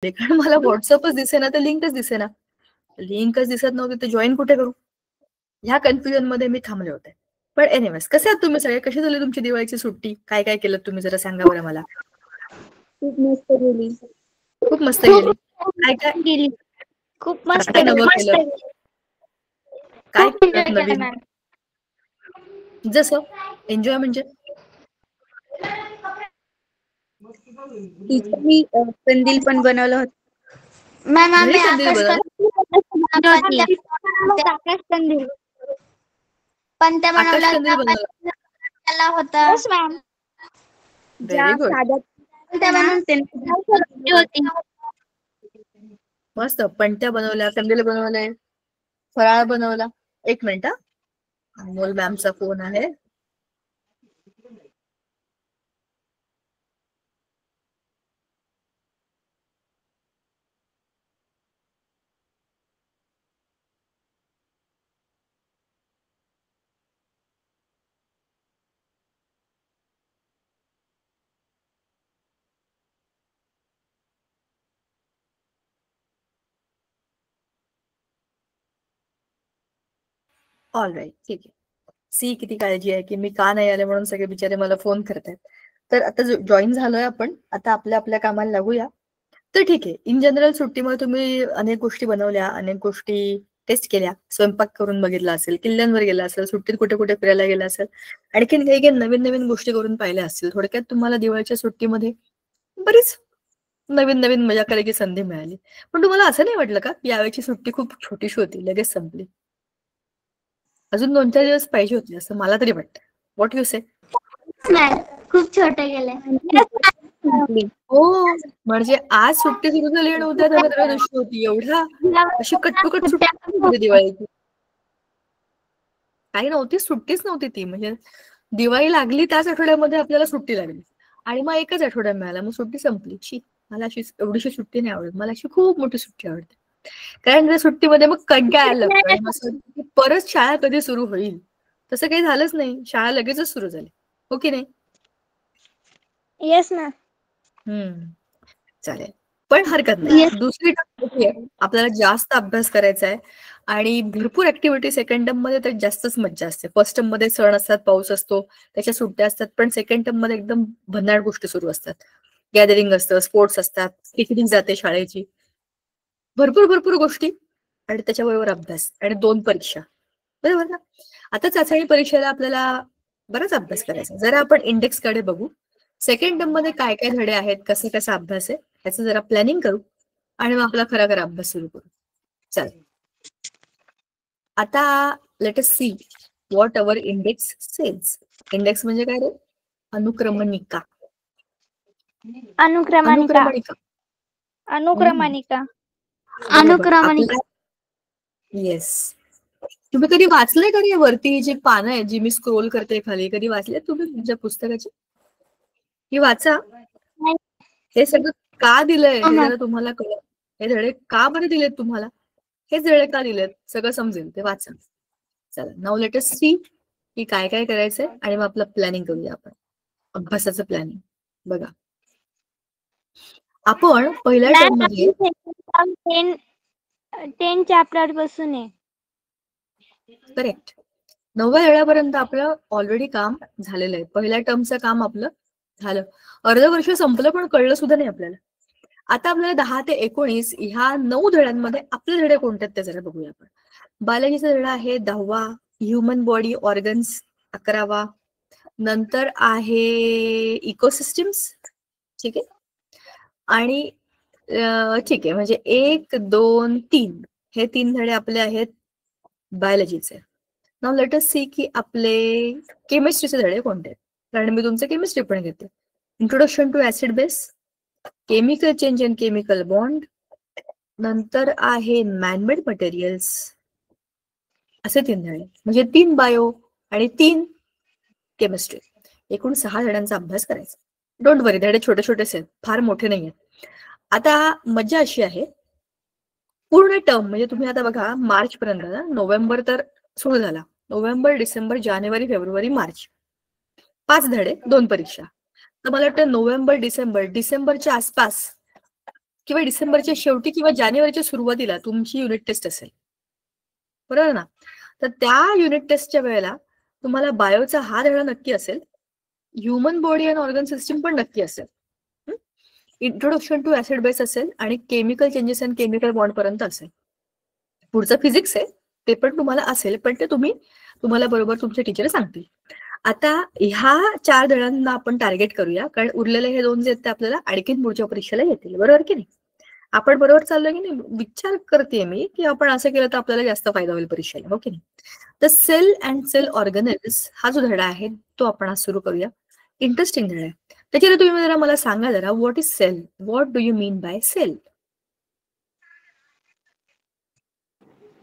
कारण मला व्हॉट्सअपच दिसेना, तर लिंकच दिसेना. लिंकच दिसत नव्हती तर जॉईन कुठे करू? ह्या कन्फ्युजन मध्ये मी थांबले होते. पण एनिवेज, कसे आहात तुम्ही सगळे? कशी झाली तुमची दिवाळीची सुट्टी? काय काय केलं तुम्ही जरा सांगा बरं मला. खूप मस्त गेली. खूप मस्त गेली. काय काय गेली. खूप मस्त काय नवं केलं? काय केलं नवीन? जसं एन्जॉय म्हणजे मी कंदील पण बनवलं होतं. घरी कंदील बनवलं? आकाश कंदील पण त्या आकाश कंदील बनवला होता. Very good. मस्त. पणत्या बनवल्या, कंदील बनवले, फराळ बनवला. एक मिनिट हा, अमोल मॅमचा फोन आहे. ऑल राईट, ठीक आहे. सी किती काळजी आहे की मी का नाही आले म्हणून सगळे बिचारे मला फोन करतायत. तर आता जॉईन झालोय आपण, आता आपल्या आपल्या कामाला लागूया. तर ठीक आहे, इन जनरल सुट्टीमध्ये तुम्ही अनेक गोष्टी बनवल्या, अनेक गोष्टी टेस्ट केल्या, स्वयंपाक करून बघितला असेल, किल्ल्यांवर गेला असेल, सुट्टीत कुठे कुठे फिरायला गेला असेल, आणखीन काही काही नवीन नवीन गोष्टी करून पाहिल्या असतील. थोडक्यात तुम्हाला दिवाळीच्या सुट्टीमध्ये बरीच नवीन नवीन मजा करायची संधी मिळाली. पण तुम्हाला असं नाही वाटलं का यावेळची सुट्टी खूप छोटीशी होती, लगेच संपली? अजून 2-4 दिवस पाहिजे होते असं मला तरी वाटतं. व्हॉट यू से? खूप छोटे गेले. हो, म्हणजे आज सुट्टी सुरू झाली आणि उद्या धनत्रयोदशी होती. एवढा अशी कटपुकट सुट्टी होती दिवाळीची. काही नव्हती, सुट्टीच नव्हती ती. म्हणजे दिवाळी लागली त्याच आठवड्यामध्ये आपल्याला सुट्टी लागली आणि मग एकच आठवडा मिळाला, मग सुट्टी संपली. शी, मला अशी एवढीशी सुट्टी नाही आवडत. मला अशी खूप मोठी सुट्टी आवडते. कारण त्या सुट्टीमध्ये मग कंटाळायला लागतो आणि मग असं वाटतं की परत शाळा कधी सुरू होईल. तसं काही झालंच नाही, शाळा लगेचच सुरू झाली, हो की नाही? Yes ma'am. चालेल, पण हरकत नाही. दुसरी टर्म आहे, आपल्याला जास्त अभ्यास करायचा आहे आणि भरपूर ऍक्टिव्हिटी सेकंड टर्म मध्ये तर जास्तच मज्जा असते. फर्स्ट टर्म मध्ये सण असतात, पाऊस असतो, त्याच्या सुट्ट्या असतात, पण सेकंड टर्म मध्ये एकदम भन्नाट गोष्टी सुरू असतात. गॅदरिंग असतं, स्पोर्ट्स असतात, पिकनिक जाते शाळेची, भरपूर भरपूर गोष्टी आणि त्याच्याबरोबर अभ्यास आणि 2 परीक्षा, बरोबर ना? आता चाचणी परीक्षेला आपल्याला बराच अभ्यास करायचा. जरा आपण इंडेक्स कडे बघू. सेकंड टर्म मध्ये काय काय धडे आहेत, कसा अभ्यास आहे, त्याचं जरा प्लॅनिंग करू आणि मग आपला खरा अभ्यास सुरू करू. चालेल, आता let us see what our index says. Index म्हणजे काय रे? अनुक्रमणिका. येस. तुम्ही कधी वाचलंय कधी वरती जी पानं आहे, जी मी स्क्रोल करते खाली, कधी वाचले तुम्ही तुमच्या पुस्तकाची? ही वाचा. हे सगळं का दिलंय हे जरा तुम्हाला कळलं. हे धडे का बरे दिलेत तुम्हाला, हेच धडे का दिलेत सगळं समजेल, ते वाचा. चला, नाऊ लेट अस सी की काय काय करायचंय आणि मग आपलं प्लॅनिंग करूया आपण, अभ्यासाचं प्लॅनिंग. बघा, आपण पहिल्या टर्म मध्ये 10 चॅप्टर पासून आहे. करेक्ट, 9व्या धड्यापर्यंत आपलं ऑलरेडी काम झालेलं आहे. पहिल्या टर्मचं काम आपलं झालं, अर्ध वर्ष संपलं पण कळलं सुद्धा नाही आपल्याला. आता आपल्याला 10 ते 19 ह्या 9 धड्यांमध्ये आपले धडे कोणते आहेत ते जरा बघूया आपण. बायोलॉजीचा धडा आहे 10वा, ह्युमन बॉडी ऑर्गन्स 11वा, नंतर आहे इकोसिस्टम्स, ठीक आहे. आणि ठीक आहे, म्हणजे 1, 2, 3 हे 3 धडे आपले आहेत बायोलॉजीचे. नाउ लेट अस सी की आपले केमिस्ट्रीचे धडे कोणते आहेत, कारण मी तुमचं केमिस्ट्री पण घेते. Introduction to acid base, chemical change and chemical bond, नंतर आहे मॅनमेड मटेरियल्स, असे 3 धडे. म्हणजे 3 बायो आणि 3 केमिस्ट्री, एकूण 6 धड्यांचा अभ्यास करायचा. डोंट वरी, धडे छोटे छोटेच आहेत, फार मोठे नाही आहेत. आता मज्जा अशी आहे, पूर्ण टर्म म्हणजे तुम्ही आता बघा मार्च पर्यंत ना, नोव्हेंबर तर सुरू झाला, नोव्हेंबर, डिसेंबर, जानेवारी, फेब्रुवारी, मार्च, 5 धडे, 2 परीक्षा. तर मला वाटतं नोव्हेंबर, डिसेंबरच्या आसपास किंवा डिसेंबरच्या शेवटी किंवा जानेवारीच्या सुरुवातीला तुमची युनिट टेस्ट असेल, बरोबर ना? तर त्या युनिट टेस्टच्या वेळेला तुम्हाला बायोचा हा धडा नक्की असेल, human body and organ system पण नक्की असेल, इंट्रोडक्शन टू ऍसिड बेस असेल आणि chemical changes and chemical bond पर्यंत असेल. पुढचं फिजिक्स आहे ते पण तुम्हाला असेल, पण ते तुम्हाला बरोबर तुमचे टीचर सांगतील. आता ह्या 4 धड्यांना आपण टार्गेट करूया, कारण उरलेले हे 2 जे आहेत ते आपल्याला आणखीन पुढच्या परीक्षेला येतील, बरोबर की नाही? आपण बरोबर चाललोय की नाही? विचार करते मी की आपण असं केलं तर आपल्याला जास्त फायदा होईल परीक्षेला, हो की नाही? तर सेल अँड सेल ऑर्गनेल्स हा जो धडा आहे तो आपण आज सुरू करूया. इंटरेस्टिंग धडा आहे. त्याच्याला तुम्ही जरा मला सांगा जरा, what is cell? What do you mean by cell?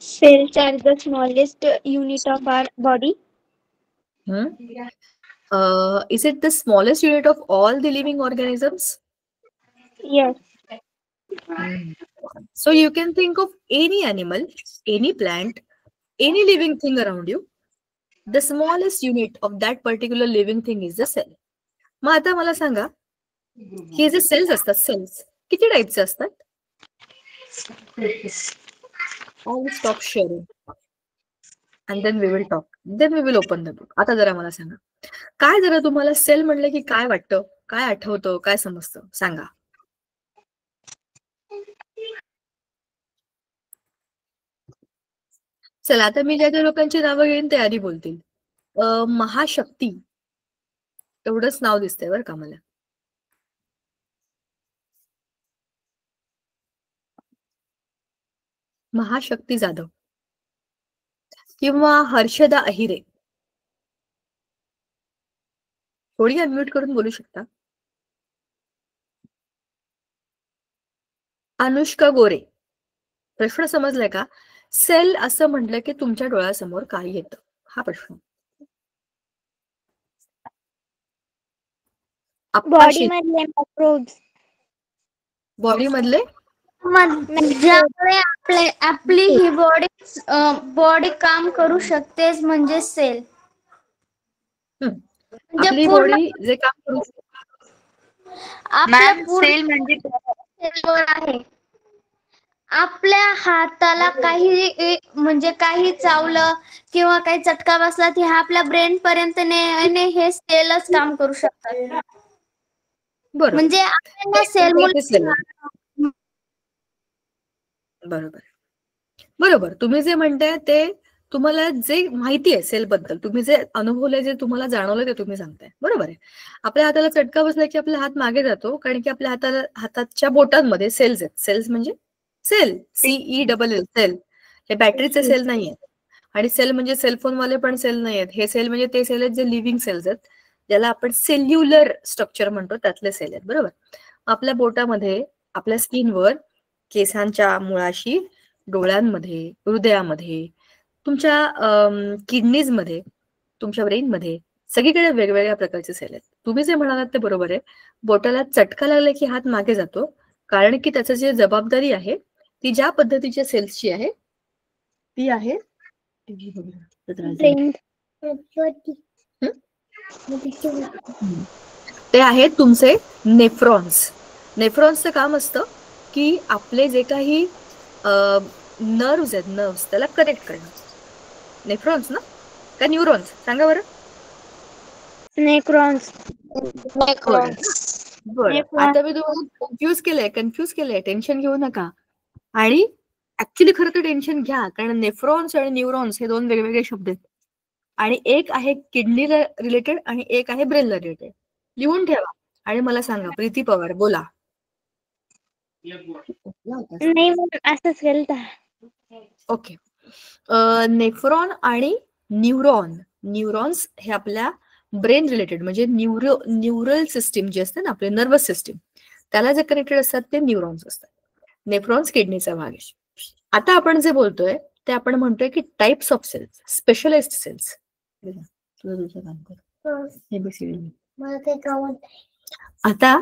Cells are the smallest unit of our body. Is it the smallest unit of all the living organisms? Yes. So you can think of any animal, any plant, any living thing around you. The smallest unit of that particular living thing is the cell. मग आता मला सांगा, हे जे cells असतात, cells किती टाईपचे असतात? I will stop sharing and then we will talk. Then we will open the book. आता जरा मला सांगा, काय जरा तुम्हाला सेल म्हणलं की काय वाटतं, काय आठवतं, काय समजतं, सांगा. चला आता मी ज्या लोकांची नावं घेईन ते आधी बोलतील. महाशक्ती एवढंच नाव दिसतंय बरं का मला. महाशक्ती जाधव किंवा हर्षदा अहिरे, थोडी अनम्यूट करून बोलू शकता. अनुष्का गोरे, प्रश्न समजलाय का? सेल असं म्हटलं की तुमच्या डोळ्यासमोर काय येतं, हा प्रश्न. बॉडी मधले मायक्रोब्स. बॉडी मधले ज्यामुळे आपली ही बॉडी काम करू शकते म्हणजे सेल. आपली बॉडी जे काम करू आपल्या सेल म्हणजे सेलवर आहे. आपल्या हाताला काही म्हणजे काही चावलं किंवा काही चटका बसला की आपल्या ब्रेन पर्यंत हे सेलच काम करू शकतात. म्हणजे आपल्याला सेल बरोबर बरोबर. तुम्ही जे म्हणताय ते तुम्हाला जे माहिती आहे सेल बद्दल, तुम्ही जे अनुभवलंय, जे तुम्हाला जाणवलं ते तुम्ही सांगताय, बरोबर आहे. आपल्या हाताला चटका बसला की आपला हात मागे जातो, कारण की आपल्या हाताच्या बोटांमध्ये सेल्स आहेत. सेल्स म्हणजे सेल, CELL, सेल. हे बॅटरीचे सेल नाही आहेत. आणि सेल म्हणजे सेलफोनवाले पण सेल नाही आहेत. हे सेल म्हणजे ते सेल आहेत जे लिव्हिंग सेल्स आहेत, ज्याला आपण सेल्युलर स्ट्रक्चर म्हणतो, त्यातले सेल आहेत, बरोबर. आपल्या बोटामध्ये, आपल्या स्किनवर, केसांच्या मुळाशी, डोळ्यांमध्ये, हृदयामध्ये, तुमच्या किडनीज मध्ये, तुमच्या ब्रेन मध्ये, सगळीकडे वेगवेगळ्या प्रकारचे सेल आहेत. तुम्ही जे म्हणालात ते बरोबर आहे. बोटाला चटका लागला की हात मागे जातो, कारण की त्याचं जे जबाबदारी आहे ती ज्या पद्धतीच्या सेल्सची आहे ती आहे ते आहेत तुमचे नेफ्रॉन्स. नेफ्रॉन्सचं काम असतं की आपले जे काही नर्व्स आहेत, नर्व्स, त्याला कनेक्ट करणं. नेफ्रॉन्स ना का न्यूरॉन्स, सांगा बरं. नेफ्रॉन्स. बरं, आता मी तुम्हाला कन्फ्यूज केलंय. टेन्शन घेऊ नका. आणि ऍक्च्युली खरं तर टेन्शन घ्या, कारण नेफ्रॉन्स आणि न्यूरॉन्स हे 2 वेगवेगळे शब्द आहेत. आणि एक आहे किडनीला रिलेटेड आणि एक आहे ब्रेनला रिलेटेड. लिहून ठेवा आणि मला सांगा. प्रीती पवार, बोला. नाही, असंच केलं. ओके. नेफ्रॉन आणि न्यूरॉन्स हे आपल्या ब्रेन रिलेटेड, म्हणजे न्यूरल सिस्टीम जे असते ना, आपले नर्वस सिस्टीम, त्याला जे कनेक्टेड असतात ते न्यूरॉन्स असतात. नेफ्रॉन्स किडनीचा भाग आहे. आता आपण जे बोलतोय ते आपण म्हणतोय की types of cells, specialised cells. आता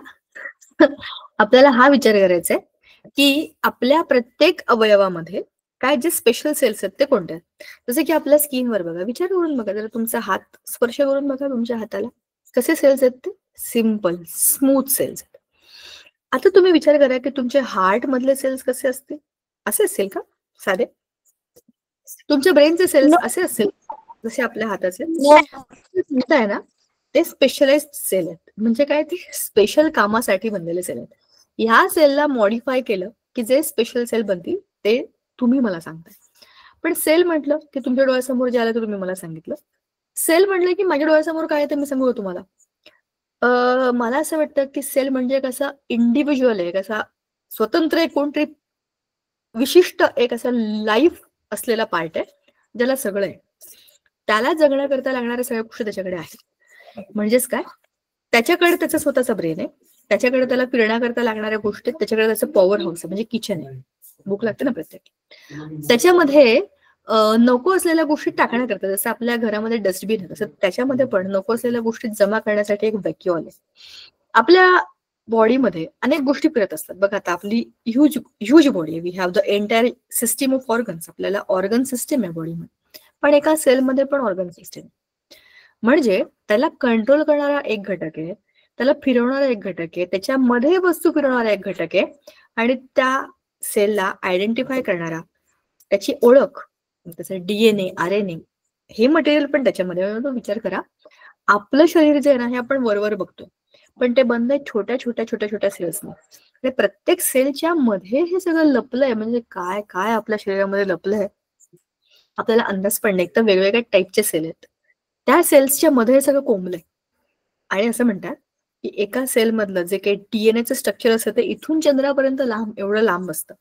आपल्याला हा विचार करायचा आहे की आपल्या प्रत्येक अवयवामध्ये काय जे स्पेशल सेल्स आहेत ते कोणते आहेत. जसं की आपल्या स्किनवर बघा, विचार करून बघा, जर तुमचा हात स्पर्श करून बघा तुमच्या हाताला, कसे सेल्स आहेत ते. सिंपल स्मूथ सेल्स आहेत. आता तुम्ही विचार करा की तुमचे हार्ट मधले सेल्स कसे असतील, असे असतील का साधे? तुमच्या ब्रेनचे सेल्स असे असतील जसे आपल्या हाताचे? आहे ना, ते स्पेशलाइज्ड सेल आहेत. म्हणजे काय, ते स्पेशल कामासाठी बनलेले सेल आहेत. ह्या सेलला मॉडिफाय केलं की जे स्पेशल सेल बनतील ते तुम्ही मला सांगताय. पण सेल म्हटलं की तुमच्या डोळ्यासमोर जे आलं ते तुम्ही मला सांगितलं. सेल म्हटलं की माझ्या डोळ्यासमोर काय आहे ते मी सांगू का तुम्हाला? मला असं वाटतं की सेल म्हणजे कसा इंडिव्हिज्युअल आहे, कसा स्वतंत्र एक कोणतरी विशिष्ट एक असा लाईफ असलेला पार्ट आहे, ज्याला सगळं आहे. त्याला जगण्याकरता लागणाऱ्या सगळ्या गोष्टी त्याच्याकडे आहेत. म्हणजेच काय, त्याच्याकडे त्याचा स्वतःचा ब्रेन आहे, त्याच्याकडे त्याला फिरण्याकरता लागणाऱ्या गोष्टी, त्याच्याकडे त्याचं पॉवर हाऊस आहे, म्हणजे किचन आहे. भूक लागते ना प्रत्येक. त्याच्यामध्ये नको असलेल्या गोष्टी टाकण्याकरता, जसं आपल्या घरामध्ये डस्टबिन आहे तसं त्याच्यामध्ये पण नको असलेल्या गोष्टी जमा करण्यासाठी एक व्हॅक्युअल आहे. आपल्या बॉडीमध्ये अनेक गोष्टी फिरत असतात. बघा, आता आपली ह्यूज बॉडी आहे. We have the entire system of organs. आपल्याला ऑर्गन सिस्टीम आहे बॉडीमध्ये, पण एका सेलमध्ये पण ऑर्गन सिस्टीम. म्हणजे त्याला कंट्रोल करणारा एक घटक आहे, त्याला फिरवणारा एक घटक आहे, त्याच्यामध्ये वस्तू फिरवणारा एक घटक आहे, आणि त्या सेलला आयडेंटिफाय करणारा, त्याची ओळख, त्याचं डीएनए, आरएनए, हे मटेरियल पण त्याच्यामध्ये. विचार करा, आपलं शरीर जे आहे ना, हे आपण वरवर बघतो, पण ते बंद आहे छोट्या छोट्या छोट्या छोट्या सेल्सने. प्रत्येक सेलच्या मध्ये हे सगळं लपलंय. म्हणजे काय काय आपल्या शरीरामध्ये लपलंय आपल्याला अंदाज पण नाही. तर वेगवेगळ्या टाईपचे सेल आहेत, त्या सेल्सच्या मध्ये हे सगळं कोंबलंय. आणि असं म्हणतात की एका सेल मधलं जे काही डीएनएचं स्ट्रक्चर असतं ते इथून चंद्रापर्यंत लांब, एवढं लांब असतं.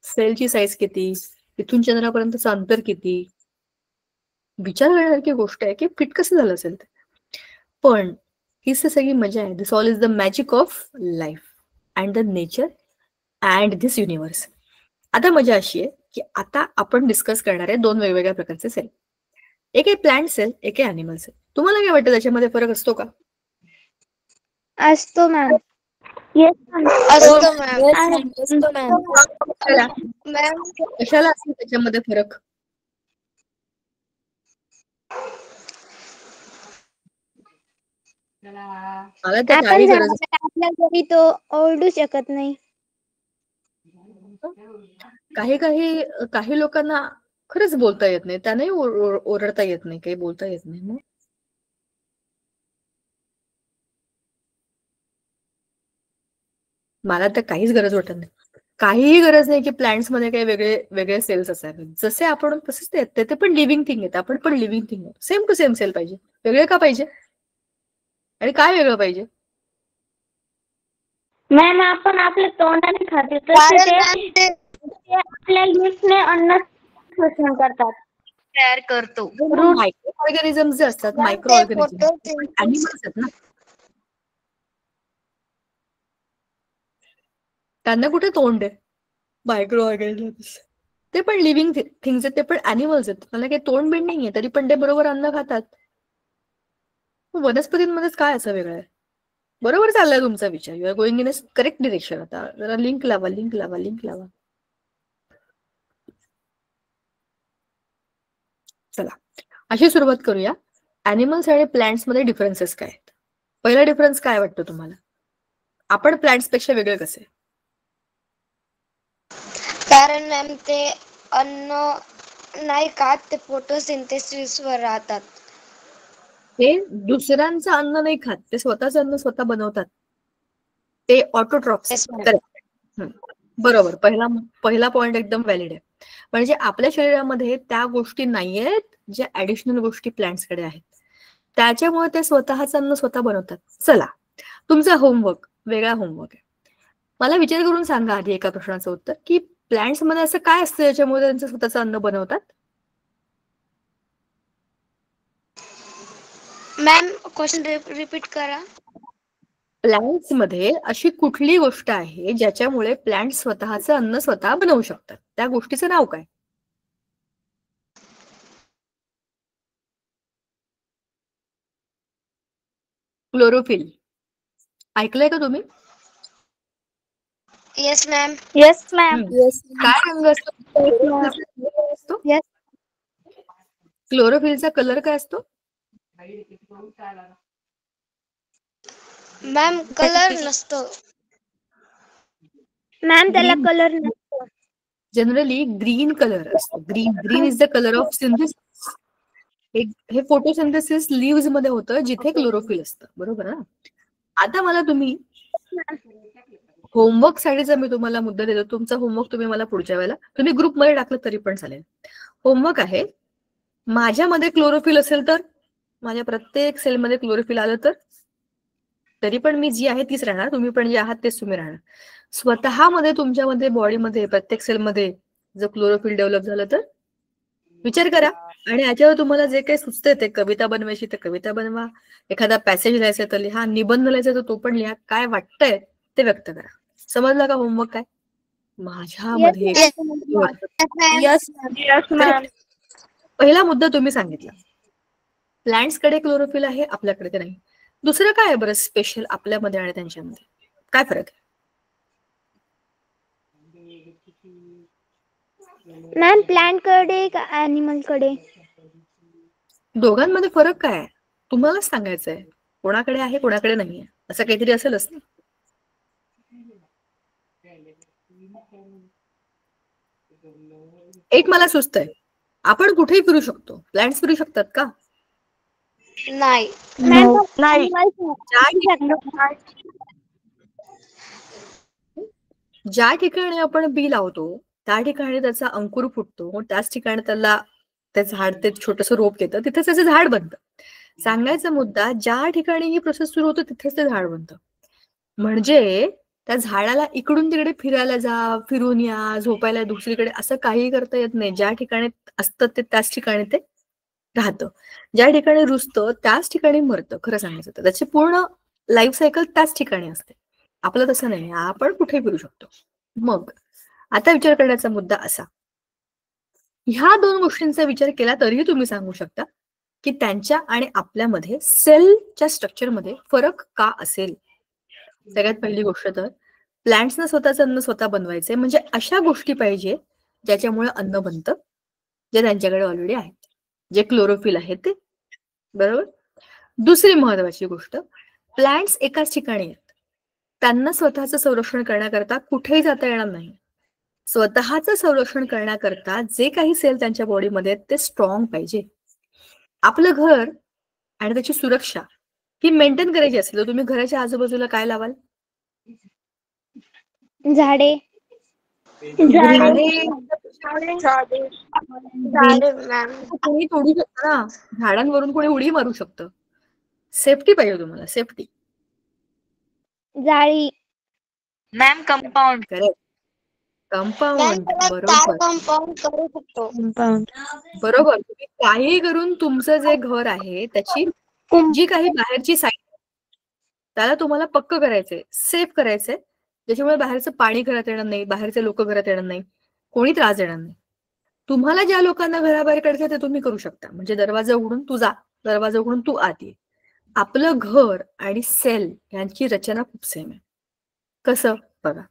सेलची साईज किती, इथून चंद्रापर्यंतचं अंतर किती, विचार करण्यासारखी गोष्ट आहे की फिट कसं झालं असेल ते. पण हीच तर सगळी मजा आहे. This all is the magic of life and the nature and this universe. आता मजा अशी आहे की आता आपण डिस्कस करणार आहे दोन वेगवेगळ्या प्रकारचे सेल. एक आहे प्लांट सेल, एक आहे अॅनिमल सेल. तुम्हाला काय वाटतं, त्याच्यामध्ये फरक असतो का? असतो मॅम. असतो मॅम. कशाला असतो त्याच्यामध्ये फरक? मला तर काही आपण गरज आपल्या घरी तो ओरडू शकत नाही. काही काही काही लोकांना खरंच बोलता येत नाही, त्यांनाही ओरडता येत नाही, काही बोलता येत नाही. मग मला तर काहीच गरज वाटत नाही. काहीही गरज नाही की प्लांट्स मध्ये काही वेगळे वेगळे सेल्स असावे. जसे आपण तसेच ते पण लिव्हिंग थिंग आहेत, आपण पण लिव्हिंग थिंग आहोत. सेम टू सेम सेल पाहिजे. वेगळे का पाहिजे? आणि काय वेगळं पाहिजे? मॅम, आपण आपल्या तोंडाने खातो तसे ते आपल्या लिप्सने अन्न शोषण करतात, तयार करतो. मायक्रो ऑर्गॅनिझम जे असतात, मायक्रो ऑर्गॅनिझम अॅनिमल्स आहेत ना, त्यांना कुठे तोंड आहे? मायक्रो ऑर्गॅनिझम्स ते पण लिव्हिंग थिंग्स आहेत, ते पण अॅनिमल्स आहेत. त्यांना काही तोंड बिंड नाहीये, तरी पण ते बरोबर अन्न खातात. वनस्पतींमध्येच काय असं वेगळं आहे? बरोबर चाललाय तुमचा विचार. You are going in a correct direction. आता जरा लिंक लावा, लिंक लावा, लिंक लावा. चला, अशी सुरुवात करूया. अॅनिमल्स आणि प्लांट्स मध्ये डिफरन्सेस काय आहेत? पहिला डिफरन्स काय वाटतं तुम्हाला? आपण प्लांट्स पेक्षा वेगळे कसे? कारण मॅम ते अन्न नाही खात, ते फोटोसिंथेसिस वर राहतात. ते दुसऱ्यांचं अन्न नाही खात, ते स्वतःच अन्न स्वतः बनवतात. ते ऑटोट्रॉप्स. Yes, ma'am. करेक्ट, बरोबर. पहिला पॉइंट एकदम व्हॅलिड आहे. म्हणजे आपल्या शरीरामध्ये त्या गोष्टी नाहीयेत ज्या ऍडिशनल गोष्टी प्लांट्सकडे आहेत. त्याच्यामुळे ते स्वतःच अन्न स्वतः बनवतात. चला, तुमचा होमवर्क वेगळा होमवर्क आहे. मला विचार करून सांगा आधी एका प्रश्नाचं उत्तर, की प्लांट्स मध्ये असं काय असतं ज्याच्यामुळे त्यांचं स्वतःचं अन्न बनवतात? मॅम, क्वेश्चन रिपीट करा. प्लांट्स मध्ये अशी कुठली गोष्ट आहे ज्याच्यामुळे प्लांट स्वतःचं अन्न स्वतः बनवू शकतात? त्या गोष्टीचं नाव काय? क्लोरोफिल. ऐकलंय का तुम्ही? Yes ma'am. Yes ma'am. काय रंग असतो? Yes. क्लोरोफिलचा कलर काय असतो? मॅम, कलर नसतो. मॅम त्याला कलर नसतो. जनरली ग्रीन कलर असतो. Green is the colour of synthesis. हे फोटोसिंथेसिस लीव्हज मध्ये होतं जिथे क्लोरोफिल असतं, बरोबर ना. आता मला तुम्ही होमवर्क साठीचा मी तुम्हाला मुद्दा देतो. तुमचा होमवर्क तुम्ही मला पुढच्या वेळेला तुम्ही ग्रुपमध्ये टाकलं तरी पण चालेल. होमवर्क आहे, माझ्यामध्ये क्लोरोफिल असेल तर, माझ्या प्रत्येक सेलमध्ये क्लोरोफिल आलं तर, तरी पण मी जी आहे तीच राहणार, तुम्ही पण जे आहात तेच तुम्ही राहणार. स्वतःमध्ये तुमच्यामध्ये बॉडीमध्ये प्रत्येक सेलमध्ये जर क्लोरोफिल डेव्हलप झालं तर विचार करा, आणि याच्यावर तुम्हाला जे काही सुचते ते, कविता बनवायची तर कविता बनवा, एखादा पॅसेज लिहायचा तर लिहा, निबंध लिहायचा तर तो पण लिहा, काय वाटतंय ते व्यक्त करा. समजलं का होमवर्क काय? माझ्यामध्ये पहिला मुद्दा तुम्ही सांगितला, प्लांट्स कडे क्लोरोफिल आहे, आपल्याकडे ते नाही. दुसरं काय आहे बरं स्पेशल आपल्यामध्ये आणि त्यांच्यामध्ये, काय फरक आहे? मॅम प्लांट कडे का ऍनिमल कडे? दोघांमध्ये फरक काय आहे तुम्हालाच सांगायचंय. कोणाकडे आहे कोणाकडे नाहीये असं काहीतरी असेलच ना. एक मला सुचतंय, आपण कुठेही फिरू शकतो, प्लांट्स फिरू शकतात का? नाही. नाही. ज्या ठिकाणी आपण बी लावतो त्या ठिकाणी त्याचा अंकुर फुटतो, त्याच ठिकाणी त्याला ते झाड, ते छोटस रोप येतं, तिथेच त्याचं झाड बनतं. सांगायचा मुद्दा, ज्या ठिकाणी ही प्रोसेस सुरू होतं तिथेच ते झाड बनतं. म्हणजे त्या झाडाला इकडून तिकडे फिरायला जा, फिरून या, झोपायला दुसरीकडे असं काही करता येत नाही. ज्या ठिकाणी असतं ते त्याच ठिकाणी ते राहतं, ज्या ठिकाणी रुजतं त्याच ठिकाणी मरतं. खरं सांगायचं तर त्याची पूर्ण लाईफ सायकल त्याच ठिकाणी असते. आपलं तसं नाही, आपण कुठे फिरू शकतो. मग आता विचार करण्याचा मुद्दा असा, ह्या दोन गोष्टींचा विचार केला तरीही तुम्ही सांगू शकता की त्यांच्या आणि आपल्यामध्ये सेलच्या स्ट्रक्चरमध्ये फरक का असेल. सगळ्यात पहिली गोष्ट तर, प्लांट्सनं स्वतःचं अन्न स्वतः बनवायचे, म्हणजे अशा गोष्टी पाहिजे ज्याच्यामुळे अन्न बनतं, जे त्यांच्याकडे ऑलरेडी आहेत, जे क्लोरोफिल आहे ते, बरोबर. दुसरी महत्वाची गोष्ट, प्लांट्स एकाच ठिकाणी आहेत, त्यांना स्वतःचं संरक्षण करण्याकरता कुठेही जाता येणार नाही. स्वतःचं संरक्षण करण्याकरता जे काही सेल त्यांच्या बॉडीमध्ये आहेत ते स्ट्रॉंग पाहिजे. आपलं घर आणि त्याची सुरक्षा ही मेंटेन करायची असेल तर तुम्ही घराच्या आजूबाजूला काय लावाल? झाडे. कोणी तोडू शकतं ना, झाडांवरून कोणी उडी मारू शकतं. सेफ्टी पाहिजे तुम्हाला, सेफ्टी. जाळी. Ma'am compound. Correct, compound. बरोबर कंपाऊंड करू शकतो. बरोबर. तुम्ही काही करून तुमचं जे घर आहे त्याची जी काही बाहेरची साईड त्याला तुम्हाला पक्क करायचंय, सेफ करायचंय, ज्याच्यामुळे बाहेरचं पाणी घरात येणार नाही, बाहेरचे लोक घरात येणार नाही, कोणी त्रास देणार नाही. तुम्हाला ज्या लोकांना घराबाहेर काढायचं ते तुम्ही करू शकता, म्हणजे दरवाजा उघडून तू जा, दरवाजा उघडून तू आत ये. आपलं घर आणि सेल यांची रचना खूप सेम आहे. कसं बघा,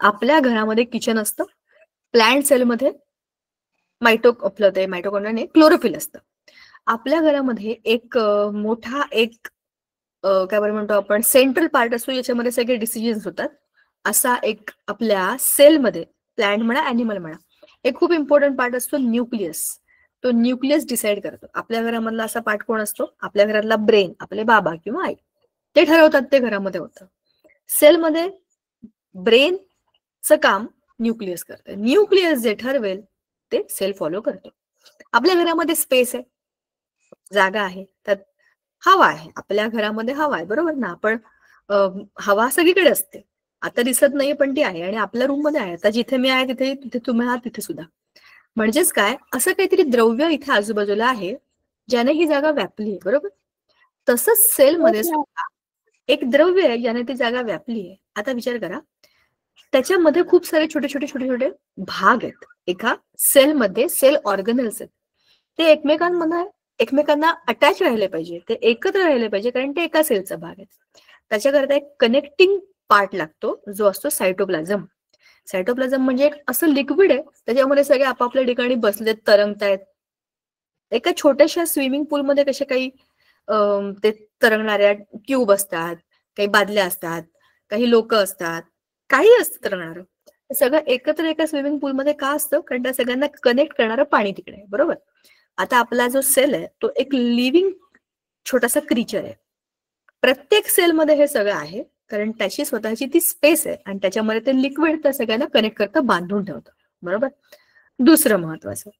आपल्या घरामध्ये किचन असतं, प्लांट सेलमध्ये मायटोकॉन्ड्रिया क्लोरोफिल असतं. आपल्या घरामध्ये एक मोठा एक काय बरं म्हणतो आपण सेंट्रल पार्ट असतो, याच्यामध्ये सगळे डिसिजन्स होतात. असा एक आपल्या सेलमध्ये, प्लांट म्हणा ऍनिमल म्हणा, एक खूप इम्पॉर्टंट पार्ट असतो न्यूक्लियस. तो न्यूक्लियस डिसाइड करतो. आपल्या घरामधला असा पार्ट कोण असतो? आपल्या घरातला ब्रेन, आपले बाबा किंवा आई, ते ठरवतात ते घरामध्ये होतं. सेलमध्ये ब्रेनचं काम न्यूक्लियस करतं, न्यूक्लियस जे ठरवेल ते सेल फॉलो करतो. आपल्या घरामध्ये स्पेस आहे, जागा आहे, त्यात हवा आहे, आपल्या घरामध्ये हवा आहे, बरोबर ना. आपण हवा सगळीकडे असते, आता दिसत नाही पण ती आहे, आणि आपल्या रूम मध्ये आहे. आता जिथे मी आहे तिथे, तिथे तुम्ही आहात तिथे सुद्धा. म्हणजेच काय, असं काहीतरी द्रव्य इथे आजूबाजूला आहे ज्याने ही जागा व्यापली आहे, बरोबर. तसंच सेलमध्ये सुद्धा एक द्रव्य आहे ज्याने ती जागा व्यापली आहे. आता विचार करा, त्याच्यामध्ये खूप सारे छोटे छोटे छोटे छोटे भाग आहेत. एका सेलमध्ये सेल ऑर्गनल्स आहेत, ते एकमेकांना अटॅच राहिले पाहिजे, ते एकत्र राहिले पाहिजे, कारण ते एका सेलचा भाग आहे. त्याच्याकरता एक कनेक्टिंग पार्ट लागतो जो असतो सायटोप्लाझम. सायटोप्लाझम म्हणजे एक असं लिक्विड आहे त्याच्यामध्ये सगळे आपापल्या ठिकाणी बसलेत, तरंगतायत. एका छोट्याशा स्विमिंग पूलमध्ये कसे काही ते तरंगणाऱ्या ट्यूब असतात, काही बादल्या असतात, काही लोक असतात, काही असतं तरंगणारं. सगळं एकत्र एका स्विमिंग पूलमध्ये का असतं? कारण त्या सगळ्यांना कनेक्ट करणारं पाणी तिकडे आहे, बरोबर. आता आपला जो सेल आहे तो एक लिव्हिंग छोटासा क्रिचर आहे. प्रत्येक सेलमध्ये हे सगळं आहे, कारण त्याची स्वतःची ती स्पेस आहे आणि त्याच्यामध्ये ते लिक्विड त्या सगळ्यांना कनेक्ट करतं, बांधून ठेवतं, बरोबर. दुसरं महत्वाचं,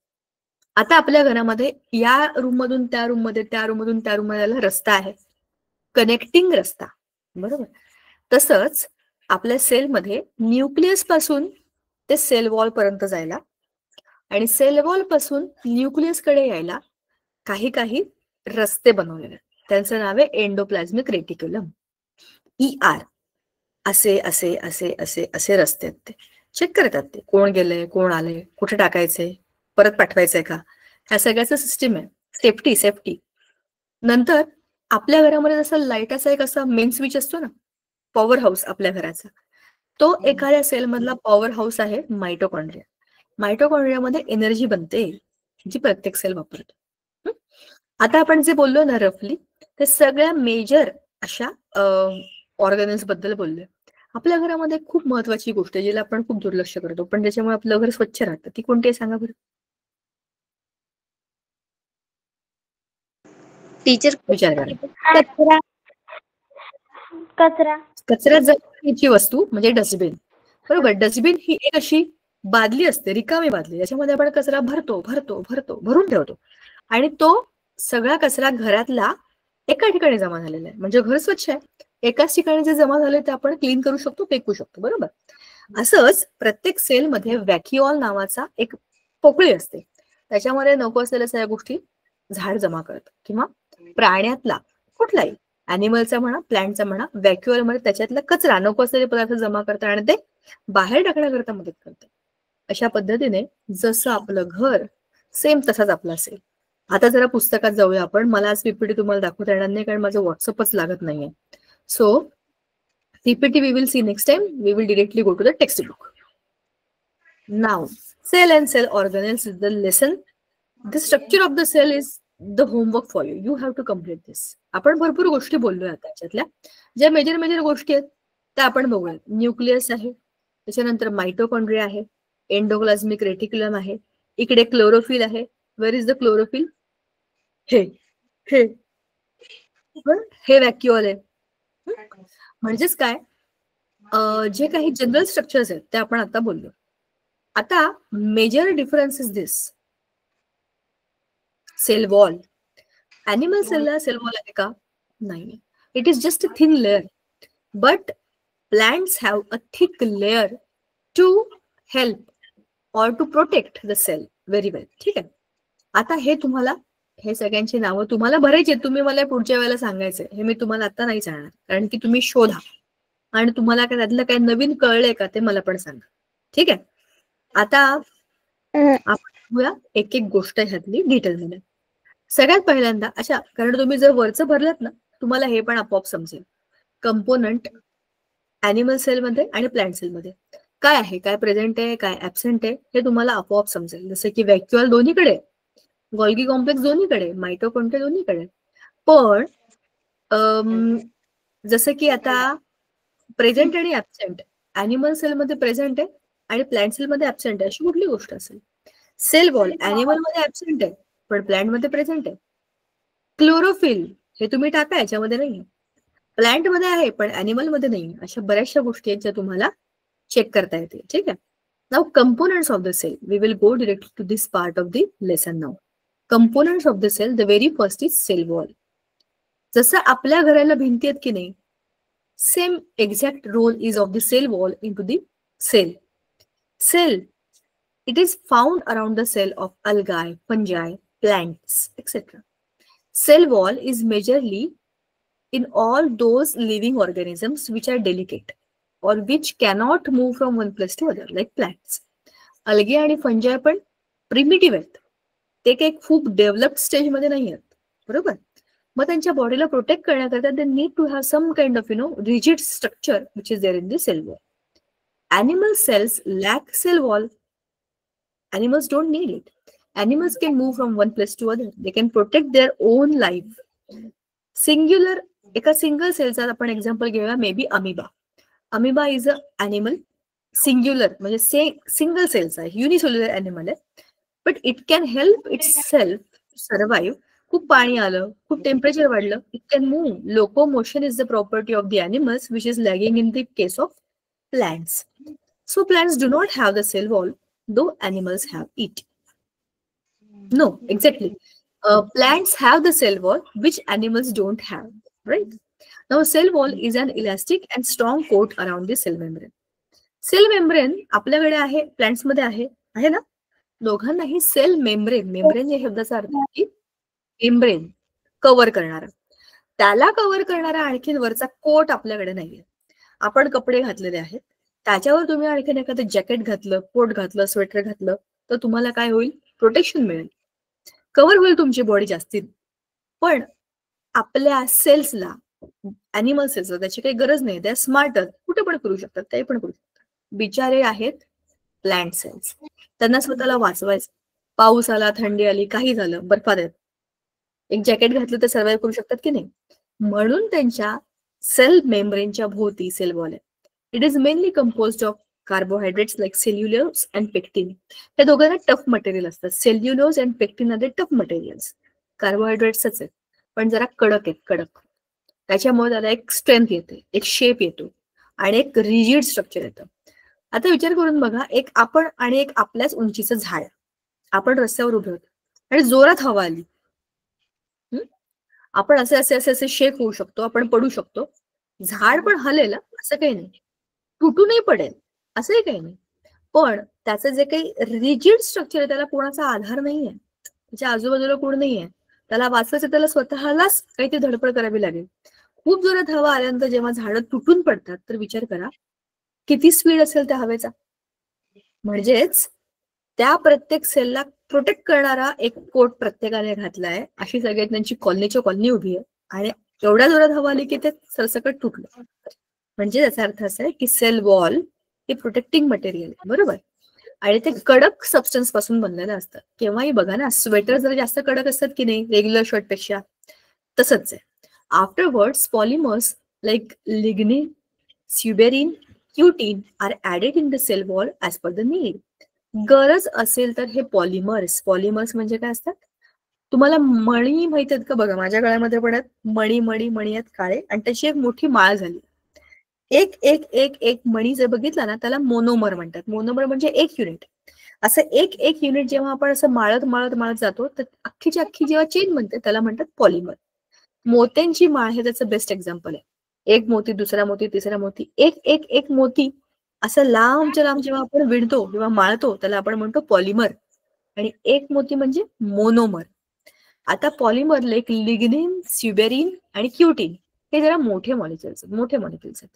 आता आपल्या घरामध्ये या रूम मधून त्या रूम मध्ये, त्या रूम मधून त्या रूम मध्ये रस्ता आहे, कनेक्टिंग रस्ता, बरोबर. तसंच आपल्या सेलमध्ये न्यूक्लियस पासून ते सेल वॉल पर्यंत जायला आणि सेल वॉल पासून न्यूक्लियस कडे यायला काही काही रस्ते बनवलेले आहेत. त्यांचं नाव आहे एंडोप्लाझ्मिक रेटिक्युलम, ER. असे असे असे असे असे रस्ते आहेत. ते चेक करतात ते कोण गेलंय, कोण आलंय, कुठे टाकायचंय, परत पाठवायचंय का, ह्या सगळ्याचं सिस्टीम आहे. सेफ्टी. नंतर आपल्या घरामध्ये जसं लाईटाचा एक असा मेन स्विच असतो ना, पॉवर हाऊस आपल्या घराचा, तो एखाद्या सेल मधला पॉवर हाऊस आहे मायटोकॉन्ड्रिया. मायटोकॉन्ड्रियामध्ये एनर्जी बनते जी प्रत्येक सेल वापरतो. आता आपण जे बोललो ना रफली, ते सगळ्या मेजर अशा ऑर्गॅनिल्स बद्दल बोललोय. आपल्या घरामध्ये खूप महत्वाची गोष्ट आहे जिला आपण खूप दुर्लक्ष करतो, पण त्याच्यामुळे आपलं घर स्वच्छ राहतं, ती कोणती आहे सांगा बरं. टीचर, विचार करा. कचरा जमवण्याची वस्तू म्हणजे डस्टबिन, बरोबर. डस्टबिन ही एक अशी बादली असते, रिकामी बादली, ज्याच्यामध्ये आपण कचरा भरून ठेवतो आणि तो सगळा कचरा घरातला एका ठिकाणी जमा झालेला आहे, म्हणजे घर स्वच्छ आहे. एकाच ठिकाणी जे जमा झाले ते आपण क्लीन करू शकतो, फेकू शकतो, बरोबर. असंच प्रत्येक सेलमध्ये व्हॅक्युऑल नावाचा एक पोकळी असते, त्याच्यामध्ये नको असलेल्या सगळ्या गोष्टी झाड जमा करतात, किंवा प्राण्यातला कुठलाही अॅनिमलचा म्हणा, प्लांटचा म्हणा, व्हॅक्युअल मध्ये त्याच्यातला कचरा, नको असलेले पदार्थ जमा करतात आणि ते बाहेर टाकण्याकरता मदत करतात. अशा पद्धतीने जसं आपलं घर सेम तसाच आपला असेल. आता जरा पुस्तकात जाऊया आपण. मला आज पीपीटी तुम्हाला दाखवता येणार नाही कारण माझं व्हॉट्सअपच लागत नाहीये. So PPT we will see next time. We will directly go to the text book. Now cell and cell organelles is the lesson. The structure of the cell is the homework for you. You have to complete this. आपण भरपूर गोष्टी बोललोय आता. त्याच्यातल्या ज्या major गोष्टी आहेत त्या आपण बघूया. न्यूक्लियस आहे, त्याच्यानंतर मायटोकॉन्ड्रिया आहे, एंडोप्लाझ्मिक रेटिक्युलम आहे, इकडे क्लोरोफिल आहे. Where is the chlorophyll? हे हे हे व्हॅक्युअल आहे. म्हणजेच काय, जे काही जनरल स्ट्रक्चर्स आहेत ते आपण आता बोललो. आता major difference is this. Cell wall. Animal सेलला सेल वॉल आहे का? नाही. It is just a thin layer. But plants have a thick layer to help or to protect the cell very well. ठीक आहे. आता हे तुम्हाला, हे सगळ्यांची नावं तुम्हाला भरायची, तुम्ही मला पुढच्या वेळेला सांगायचंय. हे मी तुम्हाला आता नाही सांगणार, कारण की तुम्ही शोधा आणि तुम्हाला काय त्यातलं काही नवीन कळलंय का ते मला पण सांगा. ठीक आहे. आता आपण बघूया एक एक गोष्ट ह्यातली डिटेलमध्ये. सगळ्यात पहिल्यांदा, अच्छा, कारण तुम्ही जर वरचं भरलात ना तुम्हाला हे पण आपोआप समजेल. कंपोनंट ॲनिमल सेलमध्ये आणि प्लांट सेलमध्ये काय आहे, काय प्रेझेंट आहे, काय ऍबसेंट आहे, हे तुम्हाला आपोआप समजेल. जसं की व्हॅक्युअल दोन्हीकडे, गोल्गी कॉम्प्लेक्स दोन्हीकडे, मायटोकॉन्ड्रिया दोन्हीकडे. पण जसं की आता प्रेझेंट आणि ऍबसेंट, ॲनिमल सेलमध्ये प्रेझेंट आहे आणि प्लांट सेलमध्ये ऍबसेंट आहे, अशी कुठली गोष्ट असेल? सेल वॉल ॲनिमल मध्ये ऍबसेंट आहे पण प्लांट मध्ये प्रेझेंट आहे. क्लोरोफिल हे तुम्ही टाका, याच्यामध्ये नाही, प्लांट मध्ये आहे पण ॲनिमल मध्ये नाही. अशा बऱ्याचशा गोष्टी आहेत ज्या तुम्हाला चेक करता येतील. ठीक आहे. Now components of the cell. We will go directly to this part of the lesson now. Components of the cell. The very first is cell wall. जसं आपल्या घराला भिंती आहेत की नाही, same exact role is of the cell wall in to the cell. Cell, it is found around the cell of algae, fungi, plants, etc. Cell wall is majorly in all those living organisms which are delicate or which cannot move from one place to other, like plants. Algae आणि fungi पण primitive आहेत, ते काही खूप developed stage मध्ये नाही आहेत, बरोबर. मग त्यांच्या बॉडीला प्रोटेक्ट करण्याकरता they need to have some kind of rigid structure which is there in the cell wall. Animal cells lack cell wall. Animals don't need it. Animals can move from one place to other. They can protect their own life. Singular, एका single सेलचा आपण example घेऊया, may be amoeba. Amoeba is a animal, singular म्हणजे single cells आहे, unicellular animal आहे. But it can help itself survive. खूप पाणी आलं, खूप टेम्परेचर वाढलं, it can move. Locomotion is the property of the animals which is lagging in the case of plants. So plants do not have the cell wall, though animals have it. No, exactly. Plants have the cell wall, which animals don't have, right? Now, cell wall is an elastic and strong coat around the cell membrane. Cell membrane आपल्याकडे आहे, plants मध्ये आहे ना? दोघांनाही sale membrane, membrane या शब्दाचा अर्थ आहे की मेम्ब्रेन कव्हर करणारा. त्याला कव्हर करणारा आणखीन वरचा कोट आपल्याकडे नाहीये. आपण कपडे घातलेले आहेत, त्याच्यावर तुम्ही आणखीन एखादं जॅकेट घातलं, कोट घातलं, स्वेटर घातलं तर तुम्हाला काय होईल? प्रोटेक्शन मिळेल, कव्हर होईल तुमची बॉडी जास्ती. पण आपल्या सेल्सला, ॲनिमल सेल्सला त्याची काही गरज नाही. त्या स्मार्टर, कुठे पण करू शकतात, काही पण करू शकतात. बिचारे आहेत प्लांट सेल्स, त्यांना स्वतःला वाचवायचं. पाऊस आला, थंडी आली, काही झालं, बर्फात आहेत, एक जॅकेट घातलं तर सर्व्हाइव्ह करू शकतात की नाही? म्हणून त्यांच्या सेल मेम्ब्रेनच्या भोवती सेल वॉल आहे. It is mainly composed of carbohydrates like cellulose and pectin. त्या दोघांना टफ मटेरियल असतात. Cellulose and pectin are the tough materials. कार्बोहायड्रेट्सच आहेत पण जरा कडक आहेत, कडक. त्याच्यामुळे त्याला एक स्ट्रेंथ येते, एक शेप येतो आणि एक रिजिड स्ट्रक्चर येतं. आता विचार करून बघा, एक आपण आणि एक आपल्याच उंचीचं झाड, आपण रस्त्यावर उभे होतो आणि जोरात हवा आली, आपण असे असे असे असे शेक होऊ शकतो, आपण पडू शकतो. झाड पण हलेल असं काही नाही, तुटूनही पडेल असंही काही नाही. पण त्याचं जे काही रिजिड स्ट्रक्चर आहे त्याला कोणाचा आधार नाहीये, त्याच्या आजूबाजूला कोण नाहीये. त्याला वाचवायचं, त्याला स्वतःलाच काहीतरी धडपड करावी लागेल. खूप जोरात हवा आल्यानंतर जेव्हा झाडं तुटून पडतात तर विचार करा किती स्पीड असेल त्या हवेचा. म्हणजेच त्या प्रत्येक सेलला प्रोटेक्ट करणारा एक कोट प्रत्येकाने घातलाय. अशी सगळ्यात त्यांची कॉलनीच्या कॉलनी उभी आहे आणि एवढ्या जोरात हवा आली की ते सरसकट तुटलं. म्हणजे याचा अर्थ असा आहे की सेल वॉल हे प्रोटेक्टिंग मटेरियल आहे, बरोबर. आणि ते कडक सबस्टन्स पासून बनलेलं असतं. केव्हाही बघा ना, स्वेटर जरा जास्त कडक असतात की नाही रेग्युलर शर्ट पेक्षा, तसंच आहे. Afterwards polymers like lignin, suberin, cutin are added in the cell wall as per the need. गरज असेल तर हे पॉलिमर्स म्हणजे काय असतात? तुम्हाला मणी माहित आहेत का? बघा माझ्या गळ्यामध्ये पण आहेत मणी, मणी मणी आहेत काळे, आणि त्याची एक मोठी माळ झाली. एक एक एक एक मणी जर बघितला ना त्याला मोनोमर म्हणतात. मोनोमर म्हणजे एक युनिट. असं एक एक युनिट जेव्हा आपण असं माळत माळत माळत जातो तर अख्खीची अख्खी जेव्हा चेन बनते त्याला म्हणतात पॉलिमर. मोत्यांची माळ हे त्याचं बेस्ट एक्झाम्पल आहे. एक मोती, दुसरा मोती, तिसरा मोती, एक एक एक मोती असं लांबच्या लांब जेव्हा आपण विणतो किंवा माळतो त्याला आपण म्हणतो पॉलिमर. आणि एक मोती म्हणजे मोनोमर. आता पॉलिमर लाईक लिग्निन, स्युबेरिन आणि क्युटीन हे जरा मोठे मॉलिक्युल्स आहेत.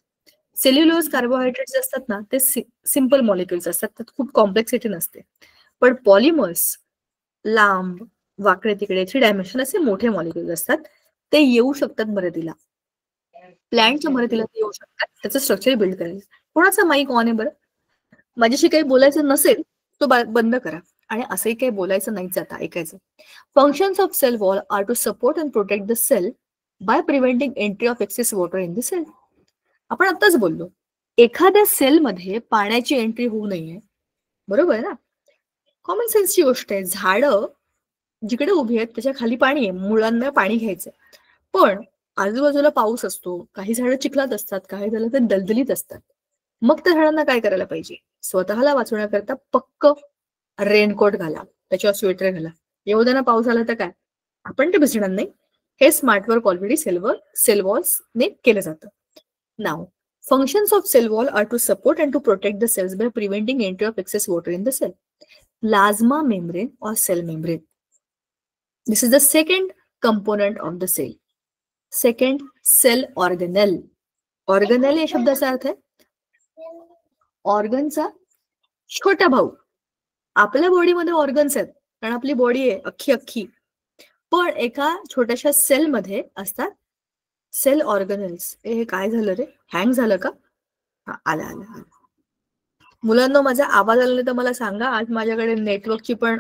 सेल्युलोज कार्बोहायड्रेट्स असतात ना ते सिंपल मॉलिक्युल्स असतात, त्यात खूप कॉम्प्लेक्सिटी नसते. पण पॉलिमर्स लांब, वाकडे तिकडे, 3 डायमेन्शन असे मोठे मॉलिक्युल्स असतात. ते येऊ शकतात मदतीला, प्लांटच्या मदतीला ते येऊ शकतात त्याचं स्ट्रक्चर बिल्ड करायला. कोणाचा माईक ऑन आहे बरं? माझ्याशी काही बोलायचं नसेल तो बंद करा. आणि असंही काही बोलायचं नाहीच, आता ऐकायचं. Functions of cell wall are to support and protect the cell by preventing entry of excess water in the cell. आपण आताच बोललो एखाद्या सेलमध्ये पाण्याची एंट्री होऊ नये, बरोबर ना? कॉमन सेन्सची गोष्ट आहे. झाडं जिकडे उभी आहेत त्याच्या खाली पाणी आहे, मुळांना पाणी घ्यायचं. पण आजूबाजूला पाऊस असतो, काही झाडं चिखलात असतात, काही झाडं तर दलदलीत असतात. मग त्या झाडांना काय करायला पाहिजे? स्वतःला वाचवण्याकरता पक्क रेनकोट घाला, त्याच्यावर स्वेटर घाला. येऊ द्या ना पाऊस आला तर काय, आपण ते भिजणार नाही. हे स्मार्ट वर्क ऑलरेडी सेल वॉल्सने केलं जातं. नाव functions of cell wall are to support and to protect the cells by preventing entry of excess water in the cell. Plasma membrane or cell membrane. This is the second component of the cell. Second, cell organelle. Organelle या शब्दाचा अर्थ आहे ऑर्गनचा छोटा भाऊ. आपल्या बॉडीमध्ये organs आहेत कारण आपली बॉडी आहे अख्खी, पण एका छोट्याशा सेलमध्ये असतात सेल ऑर्गनल्स. हे काय झालं रे, हँग झालं का? आला. मुलांना माझा आवाज आला नाही तर मला सांगा. आज माझ्याकडे नेटवर्कची पण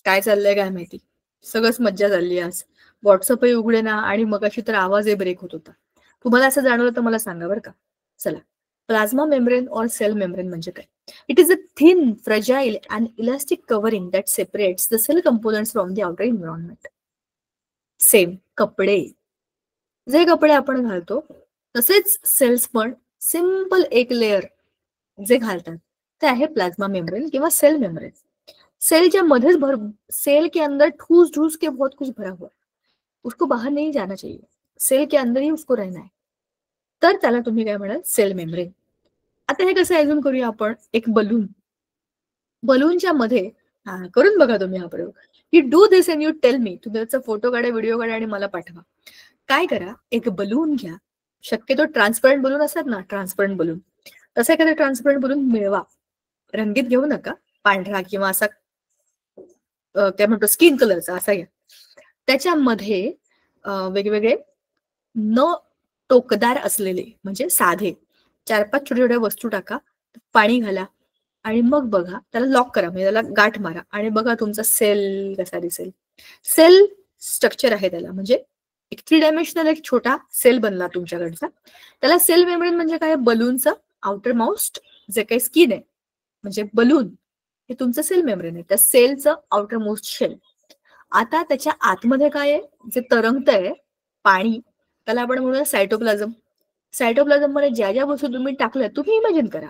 काय चाललंय काय माहिती, सगळंच मज्जा चालली आज. व्हॉट्सअपही उघडे ना आणि मगाशी तर आवाजही ब्रेक होत होता. तुम्हाला असं जाणवलं तर मला सांगा बरं का. चला, प्लाझ्मा मेम्ब्रेन और सेल मेम्ब्रेन म्हणजे काय? It is a thin, fragile and elastic covering that separates the cell components from the outer environment. Same कपडे, जे कपडे आपण घालतो तसेच सेल्स पण सिंपल एक लेअर जे घालतात ते आहे प्लाज्मा मेम्ब्रेन किंवा सेल मेम्ब्रेन. सेल के मध्येच सेल के अंदर ठूस ठूस के बहुत कुछ भरा हुआ है, उसको बाहर नहीं जाना चाहिए, सेल के अंदर ही उसको रहना है, तर त्याला तुम्ही काय म्हणाल? Cell membrane. आता हे कसं ऍझ्युम करूया आपण? एक बलून, बलूनच्या मध्ये करून बघा तुम्ही हा प्रयोग. You do this and you tell me. तुम्ही त्याचा फोटो काढा, व्हिडिओ काढा आणि मला पाठवा. काय करा, एक बलून घ्या, शक्यतो ट्रान्सपरंट बलून असतात ना, ट्रान्सपरंट बलून, तसा एखादा ट्रान्सपरंट बलून मिळवा. रंगीत घेऊ नका, पांढरा किंवा असा काय म्हणतो स्किन कलरचा असा घ्या. त्याच्यामध्ये वेगवेगळे न टोकदार असलेले म्हणजे साधे 4-5 छोट्या छोट्या वस्तू टाका, पाणी घाला आणि मग बघा, त्याला लॉक करा, म्हणजे त्याला गाठ मारा आणि बघा तुमचा सेल कसा दिसेल. सेल स्ट्रक्चर आहे त्याला, म्हणजे एक 3 डायमेन्शनल एक छोटा सेल बनला तुमच्याकडचा. त्याला सेल मेम्ब्रेन म्हणजे काय? बलूनचं आउटर मोस्ट जे काही स्किन आहे म्हणजे बलून, हे तुमचं सेल मेम्ब्रेन आहे, त्या सेलचं आउटर मोस्ट शेल. आता त्याच्या आतमध्ये काय आहे? जे तरंगतंय पाणी, त्याला आपण म्हणूया सायटोप्लाझम. सायटोप्लाझम मध्ये ज्या ज्या वस्तू तुम्ही टाकल्या, तुम्ही इमॅजिन करा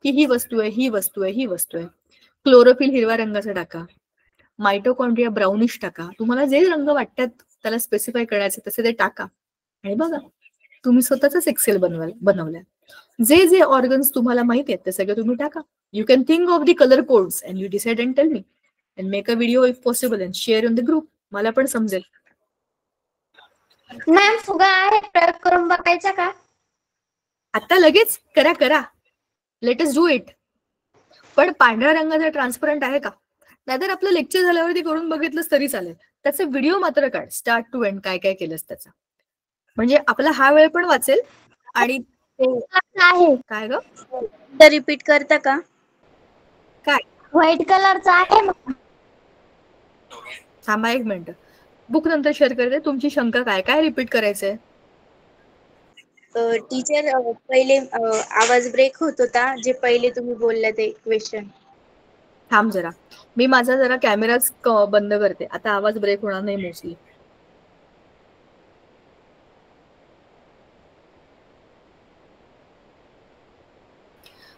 की ही वस्तू आहे, ही वस्तू आहे, ही वस्तू आहे. क्लोरोफिल हिरव्या रंगाचा टाका, मायटोकॉन्ड्रिया ब्राउनिश टाका, तुम्हाला जे रंग वाटतात त्याला स्पेसिफाय करायचे तसे ते टाका आणि बघा तुम्ही स्वतःच एक सेल बनवल्या. जे जे ऑर्गन्स तुम्हाला माहिती आहेत ते सगळे तुम्ही टाका. You can think of the colour codes and you decide and tell me and make a video if possible and share in the group. मला पण समजेल. मॅम फुगा आहे, प्रयोग करून बघायचा का? आता लगेच करा करा, लेट अस डू इट. पण पांढऱ्या रंगाचा ट्रान्सपरंट आहे का? नाहीतर आपलं लेक्चर झाल्यावरती करून बघितलंच तरी चालेल. त्याचा व्हिडिओ मात्र काढ, स्टार्ट टू एंड काय काय केलंस त्याचा, म्हणजे आपला हा वेळ पण वाचेल. आणि आहे काय ग, रिपीट करता का? काय व्हाईट कलरचा आहे. थांबा एक मिनिट, बुक नंतर शेअर करते. तुमची शंका काय काय रिपीट करायचंय? टीचर पहिले आवाज ब्रेक होत होता, जे पहिले तुम्ही बोलले ते क्वेश्चन. थांब जरा, मी माझा जरा कॅमेराच बंद करते, आता आवाज ब्रेक होणार नाही मोस्टली.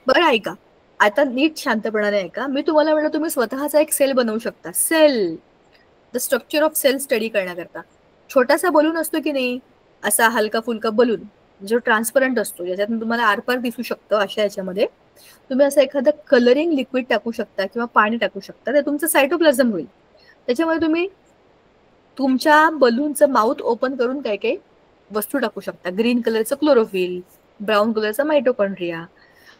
बरं ऐका, आता नीट शांतपणाने ऐका. मी तुम्हाला म्हणलं तुम्ही स्वतःचा एक सेल बनवू शकता. Cell, the structure of cell study करण्याकरता छोटासा बलून असतो की नाही, असा हलका फुलका बलून जो ट्रान्सपरंट असतो, ज्याच्यातून तुम्हाला आरपार दिसू शकतं, अशा याच्यामध्ये तुम्ही असं एखादं कलरिंग लिक्विड टाकू शकता किंवा पाणी टाकू शकता, ते तुमचं सायटोप्लाझम होईल. त्याच्यामध्ये तुम्ही तुमच्या बलूनचं माउथ ओपन करून काही काही वस्तू टाकू शकता. ग्रीन कलरचं क्लोरोफिल, ब्राऊन कलरचा मायटोकॉन्ड्रिया,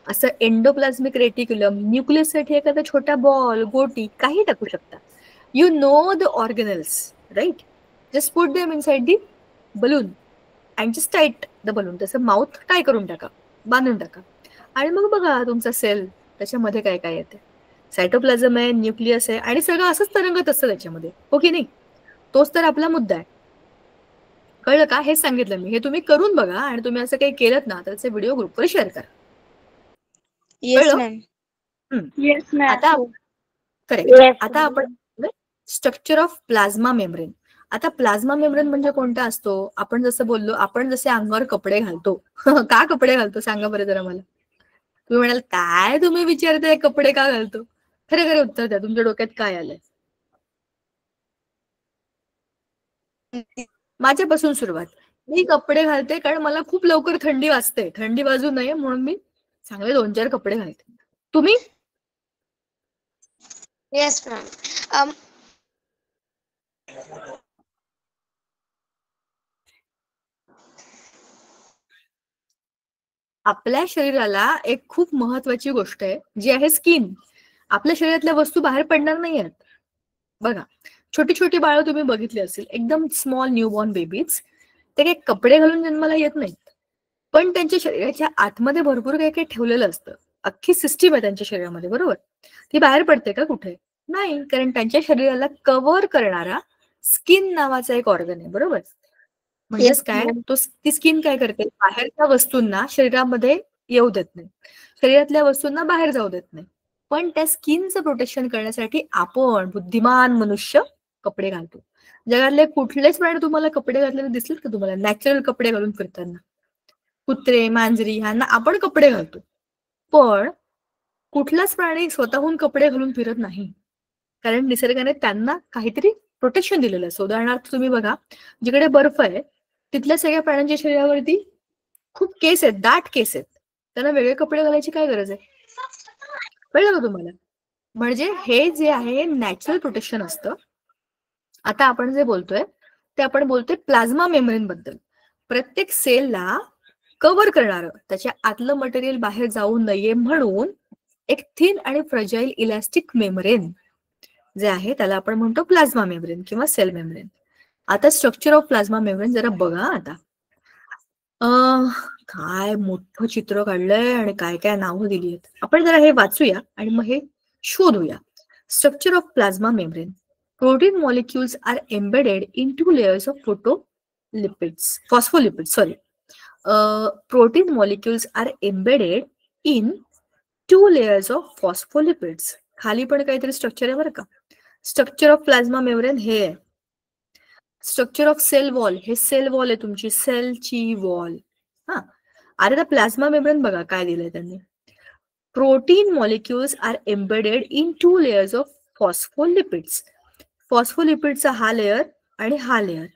असं एंडोप्लाझमिक रेटिक्युलम, न्यूक्लियससाठी एखादा छोटा बॉल, गोटी, काही टाकू शकता. You know the organelles, right? Just put them inside the balloon and just tight the balloon. त्याचं माउथ टाय करून टाका, बांधून टाका आणि मग बघा तुमचा सेल त्याच्यामध्ये काय काय येते. सायटोप्लाझम आहे, न्यूक्लियस आहे आणि सगळं असंच तरंगत असतं त्याच्यामध्ये, हो की नाही? तोच तर आपला मुद्दा आहे. कळलं का? हेच सांगितलं मी. हे तुम्ही करून बघा आणि तुम्ही असं काही केलं ना, त्याचे व्हिडिओ ग्रुपवर शेअर करा. Yes ma'am. Yes ma'am. आता करेक्ट. आता आपण स्ट्रक्चर ऑफ प्लाझ्मा मेम्ब्रेन. आता प्लाझ्मा मेम्ब्रेन म्हणजे कोणता असतो? आपण जसं बोललो, आपण जसे अंगावर कपडे घालतो का कपडे घालतो सांगा बरं जरा मला. तुम्ही म्हणाल काय तुम्ही विचारताय कपडे का घालतो? खरे खरे उत्तर द्या, तुमच्या डोक्यात काय आलंय? माझ्यापासून सुरुवात. मी कपडे घालते कारण मला खूप लवकर थंडी वाजते, थंडी वाजू नये म्हणून मी चांगले 2-4 कपडे घालते. तुम्ही? Yes ma'am. आपल्या शरीराला एक खूप महत्वाची गोष्ट आहे जी आहे स्किन. आपल्या शरीरातल्या वस्तू बाहेर पडणार नाही आहेत. बघा, छोटी छोटी बाळं तुम्ही बघितली असेल, एकदम स्मॉल न्यूबॉर्न बेबीज, ते काही कपडे घालून जन्माला येत नाहीत, पण त्यांच्या शरीराच्या आतमध्ये भरपूर काही काही ठेवलेलं असतं. अख्खी सिस्टीम आहे त्यांच्या शरीरामध्ये, बरोबर? ती बाहेर पडते का कुठे? नाही, कारण त्यांच्या शरीराला कव्हर करणारा स्किन नावाचा एक ऑर्गन आहे, बरोबर? म्हणजेच काय, ती स्किन काय करते, बाहेरच्या वस्तूंना शरीरामध्ये येऊ देत नाही, शरीरातल्या वस्तूंना बाहेर जाऊ देत नाही. पण त्या स्किनचं प्रोटेक्शन करण्यासाठी आपण बुद्धिमान मनुष्य कपडे घालतो. जगातले कुठलेच प्राणी तुम्हाला कपडे घातलेले दिसलेत का तुम्हाला? नॅचरल कपडे घालून फिरताना कुत्रे, मांजरी ह्यांना आपण कपडे घालतो, पण कुठलाच प्राणी स्वतःहून कपडे घालून फिरत नाही, कारण निसर्गाने त्यांना काहीतरी प्रोटेक्शन दिलेलं असतं. उदाहरणार्थ तुम्ही बघा, जिकडे बर्फ आहे तिथल्या सगळ्या प्राण्यांच्या शरीरावरती खूप केस आहेत, दाट केस आहेत, त्यांना वेगळे कपडे घालायची काय गरज आहे? कळलं का तुम्हाला? म्हणजे हे जे आहे नॅचरल प्रोटेक्शन असतं. आता आपण जे बोलतोय ते आपण बोलतोय प्लाझ्मा मेम्ब्रेन बद्दल. प्रत्येक सेलला कव्हर करणारं, त्याच्या आतलं मटेरियल बाहेर जाऊ नये म्हणून एक थिन आणि फ्रजाईल इलॅस्टिक मेम्ब्रेन जे आहे त्याला आपण म्हणतो प्लाझ्मा मेम्ब्रेन किंवा सेल मेम्ब्रेन. आता स्ट्रक्चर ऑफ प्लाझ्मा मेम्ब्रेन जरा बघा. आता काय मोठं चित्र काढलंय आणि काय काय नावं दिली आहेत. आपण जरा हे वाचूया आणि मग हे शोधूया. Structure of plasma membrane. Protein molecules are embedded in 2 layers of phospholipids. Protein molecules are embedded in 2 layers of phospholipids. खाली पण काहीतरी स्ट्रक्चर आहे बरं का. स्ट्रक्चर ऑफ प्लाझ्मा मेम्ब्रेन हे आहे. स्ट्रक्चर ऑफ सेल वॉल, हे सेल वॉल आहे तुमची, सेलची वॉल. हा, आता प्लाझ्मा मेम्ब्रेन बघा काय दिलंय त्यांनी. Protein molecules are embedded in 2 layers of phospholipids. फॉस्फोलिपिडचा हा लेअर आणि हा लेअर,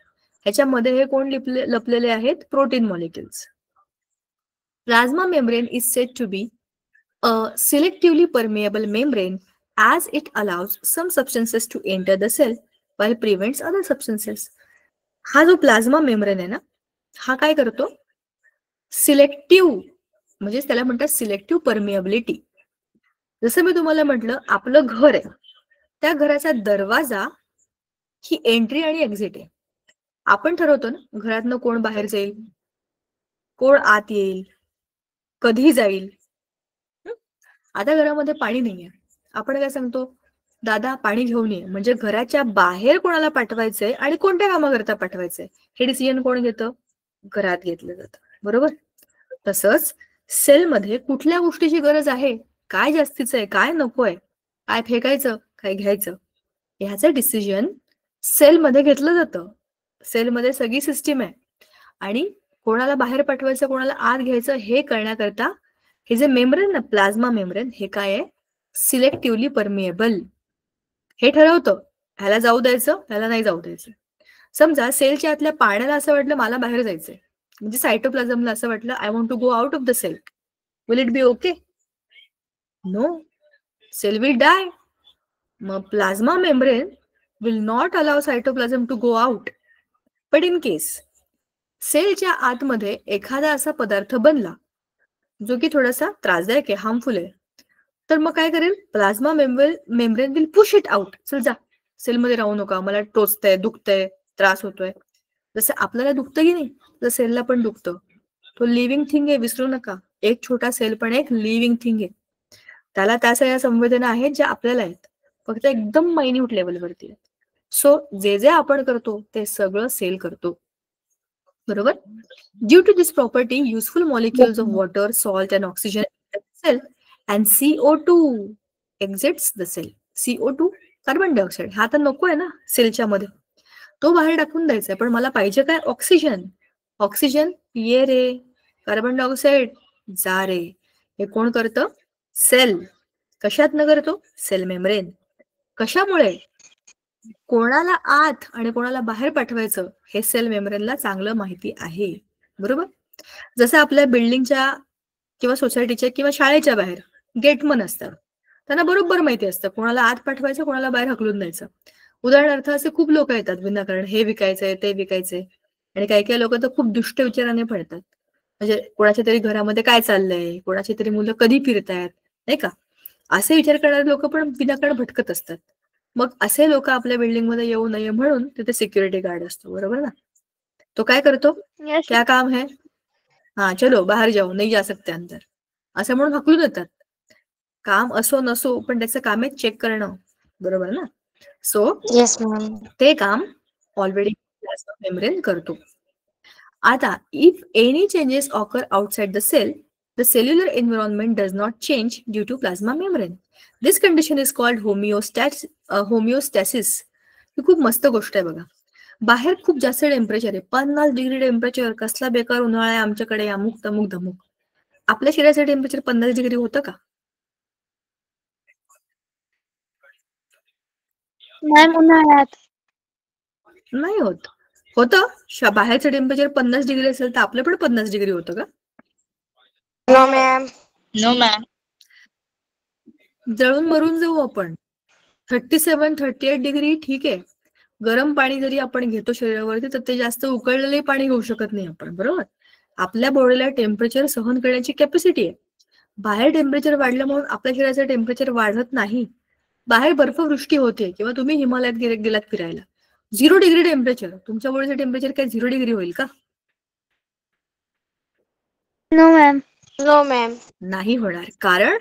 ह्याच्यामध्ये हे कोण लपलेले आहेत? Protein molecules. Plasma membrane is said to be a selectively permeable membrane as it allows some substances to enter the cell while prevents other substances. हा जो प्लाझ्मा मेम्ब्रेन आहे ना, हा काय करतो? सिलेक्टिव्ह, म्हणजे त्याला म्हणतात सिलेक्टिव्ह परमिएबिलिटी. जसं मी तुम्हाला म्हटलं, आपलं घर आहे, त्या घराचा दरवाजा ही एंट्री आणि एक्झिट आहे. आपण ठरवतो ना घरातनं कोण बाहेर जाईल, कोण आत येईल, कधी जाईल. आता घरामध्ये पाणी नाहीये, आपण काय सांगतो? दादा पाणी घेऊन ये. म्हणजे घराच्या बाहेर कोणाला पाठवायचंय आणि कोणत्या कामाकरता पाठवायचंय हे डिसिजन कोण घेतं? घरात घेतलं जातं, बरोबर? तसंच सेलमध्ये कुठल्या गोष्टीची गरज आहे, काय जास्तीचं आहे, काय नकोय, काय फेकायचं, काय घ्यायचं, ह्याचं डिसिजन सेलमध्ये घेतलं जातं. सेलमध्ये सगळी सिस्टीम आहे आणि कोणाला बाहेर पाठवायचं, कोणाला आत घ्यायचं हे करण्याकरता हे जे मेम्ब्रेन ना, प्लाझ्मा मेम्ब्रेन, हे काय आहे? Selectively permeable. हे ठरवतं ह्याला जाऊ द्यायचं, ह्याला नाही जाऊ द्यायचं. समजा सेलच्या आतल्या पाण्याला असं वाटलं मला बाहेर जायचंय, म्हणजे सायटोप्लाझमला असं वाटलं I want to go out of the cell. Will it be okay? No, cell will die. मग plasma membrane will not allow cytoplasm to go out. But in case सेलच्या आतमध्ये एखादा असा पदार्थ बनला जो की थोडासा त्रासदायक आहे, हार्मफुल आहे, तर मग काय करेल? Plasma membrane will push it out. चल जा, सेलमध्ये राहू नका, मला टोचतंय, दुखतंय, त्रास होतोय. जसं आपल्याला दुखतं की नाही, तर सेलला पण दुखतं. तो लिव्हिंग थिंग आहे, विसरू नका. एक छोटा सेल पण एक लिव्हिंग थिंग आहे. त्याला त्या सगळ्या संवेदना आहेत ज्या आपल्याला आहेत, फक्त एकदम मायन्यूट लेवलवरती आहेत. सो जे जे आपण करतो ते सगळं सेल करतो, बरोबर? Due to this property useful molecules of water, salt and oxygen cell and CO2 exits the cell. CO2 carbon dioxide, हा तर नको आहे ना सेलच्या मध्ये, तो बाहेर टाकून द्यायचा आहे. पण मला पाहिजे काय? ऑक्सिजन. ऑक्सिजन ये रे, कार्बन डायऑक्साईड जा रे. हे कोण करतं? सेल. कशातनं करतो? Cell membrane. कशामुळे? कोणाला आत आणि कोणाला बाहेर पाठवायचं हे सेल मेम्ब्रेनला चांगलं माहिती आहे, बरोबर? जसं आपल्या बिल्डिंगच्या किंवा सोसायटीच्या किंवा शाळेच्या बाहेर गेटमन असतात, त्यांना बरोबर माहिती असतं कोणाला आत पाठवायचं, कोणाला बाहेर हकलून द्यायचं. उदाहरणार्थ असे खूप लोक येतात विनाकारण, हे विकायचंय, ते विकायचंय, आणि काही काही लोक तर खूप दुष्ट विचाराने पडतात. म्हणजे कोणाच्या तरी घरामध्ये काय चाललंय, कोणाची तरी मुलं कधी फिरतायत, नाही का, असे विचार करणारे लोक पण विनाकारण भटकत असतात. मग असे लोक आपल्या बिल्डिंग मध्ये येऊ नये म्हणून तिथे सिक्युरिटी गार्ड असतो, बरोबर ना? तो काय करतो? क्या काम है, हा चलो बाहेर जाऊ, नाही जा सकते अंदर, असं म्हणून हकलून येतात. काम असो नसो, पण त्याचं काम आहे चेक करणं, बरोबर ना? So yes ma'am. ते काम ऑलरेडी मेम्ब्रेन करतो. आता if any changes occur outside the cell, The cellular environment does not change due to plasma membrane. This condition is called homeostasis. ही खूप मस्त गोष्ट आहे बघा. बाहेर खूप जास्त टेम्परेचर आहे, 50 डिग्री टेम्परेचर, कसला बेकार उन्हाळा आहे आमच्याकडे, अमुक तमुक धमुक. आपल्या शरीराचं टेम्परेचर 50 डिग्री होतं का? मॅम उन्हाळ्यात नाही होत. होतं बाहेरचं टेम्परेचर 50 डिग्री असेल तर आपलं पण 50 डिग्री होतं का? No ma'am. No, ma'am. जळून मरून जाऊ आपण. 37-38 डिग्री ठीक आहे. गरम पाणी जरी आपण घेतो शरीरावरती तर ते जास्त उकळलेले पाणी घेऊ शकत नाही आपण, बरोबर. आपल्या बॉडीला टेम्परेचर सहन करण्याची कॅपॅसिटी आहे. बाहेर टेम्परेचर वाढलं म्हणून आपल्या शरीराचं टेम्परेचर वाढत नाही. बाहेर बर्फवृष्टी होते किंवा तुम्ही हिमालयात गेलात फिरायला, 0 डिग्री टेम्परेचर, तुमच्या बॉडीचं टेम्परेचर काय 0 डिग्री होईल का? No ma'am. No ma'am. नाही होणार, कारण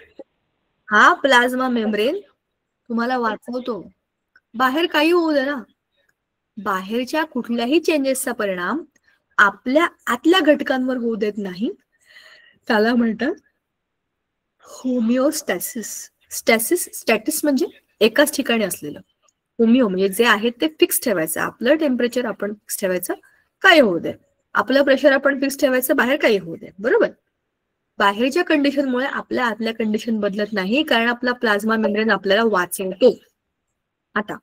हा प्लाझ्मा मेम्ब्रेन तुम्हाला वाचवतो. बाहेर काही होऊ दे ना, बाहेरच्या कुठल्याही चेंजेसचा परिणाम आपल्या आतल्या घटकांवर होऊ देत नाही. त्याला म्हणतात होमिओस्टॅसिस. स्टॅटिस म्हणजे एकाच ठिकाणी असलेलं. होमिओ म्हणजे जे आहे ते फिक्स ठेवायचं. आपलं टेम्परेचर आपण फिक्स ठेवायचं, काय होऊ दे. आपलं प्रेशर आपण फिक्स ठेवायचं, बाहेर काही होऊ दे, बरोबर. बाहेरच्या कंडिशनमुळे आपल्या आतल्या कंडिशन बदलत नाही, कारण आपला प्लाझ्मा मेम्ब्रेन आपल्याला वाचवतो. आता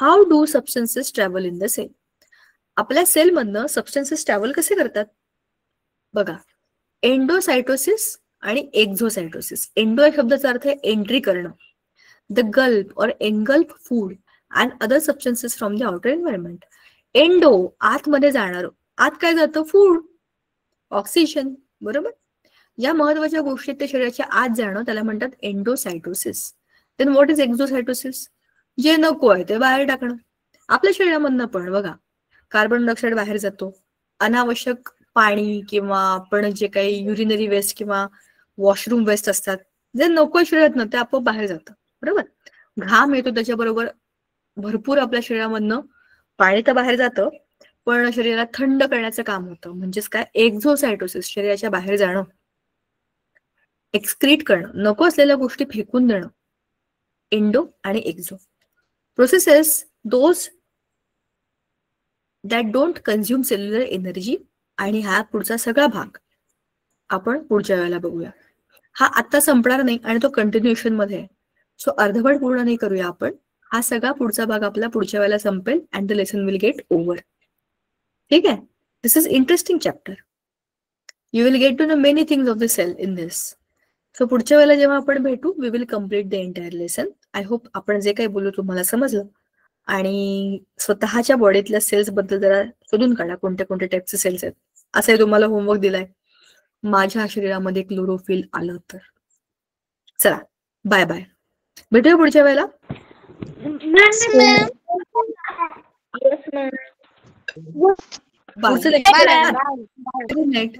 how do substances travel in the cell? आपल्या सेलमधनं सबस्टन्सेस ट्रॅव्हल कसे करतात बघा. एंडोसायटोसिस आणि एक्झोसायटोसिस. एंडो या शब्दाचा अर्थ आहे एंट्री करणं. The gulp or engulf food and other substances from the outer environment. Endo आतमध्ये जाणार. आत काय जातं? फूड, ऑक्सिजन, बरोबर. ज्या महत्वाच्या गोष्टी ते शरीराच्या आत जाणं त्याला म्हणतात endocytosis. Then what is exocytosis? जे नको आहे ते बाहेर टाकणं. आपल्या शरीरामधनं पण बघा कार्बन डायऑक्साईड बाहेर जातो. अनावश्यक पाणी किंवा आपण जे काही युरिनरी वेस्ट किंवा वॉशरूम वेस्ट असतात, जे नको शरीरात ना ते आपोआप बाहेर जातं, बरोबर. घाम येतो त्याच्याबरोबर भरपूर आपल्या शरीरामधनं पाणी तर बाहेर जातं, पण शरीराला थंड करण्याचं काम होतं. म्हणजेच काय? एक्झोसायटोसिस. शरीराच्या बाहेर जाणं, एक्सक्रीट करणं, नको असलेल्या गोष्टी फेकून देणं. एंडो आणि exo processes those that don't consume cellular energy. आणि हा पुढचा सगळा भाग आपण पुढच्या वेळेला बघूया. हा आता संपणार नाही आणि तो कंटिन्युएशन मध्ये आहे, सो अर्धवट पूर्ण नाही करूया आपण. हा सगळा पुढचा भाग आपला पुढच्या वेळेला संपेल and the lesson will get over. ठीक आहे. This is interesting chapter. You will get to know many things of the cell in this. So पुढच्या वेळेला जेव्हा आपण भेटू we will complete the entire lesson. I hope आपण जे काही बोलू तुम्हाला समजलं आणि स्वतःच्या बॉडीतल्या सेल्स बद्दल जरा शोधून काढा कोणत्या कोणत्या टाईपचे सेल्स आहेत. असंही तुम्हाला होमवर्क दिलाय. माझ्या शरीरामध्ये क्लोरोफिल आलं तर. चला बाय बाय, भेटूया पुढच्या वेळेला. पुढचं लेक्चर आहे ना. Good night.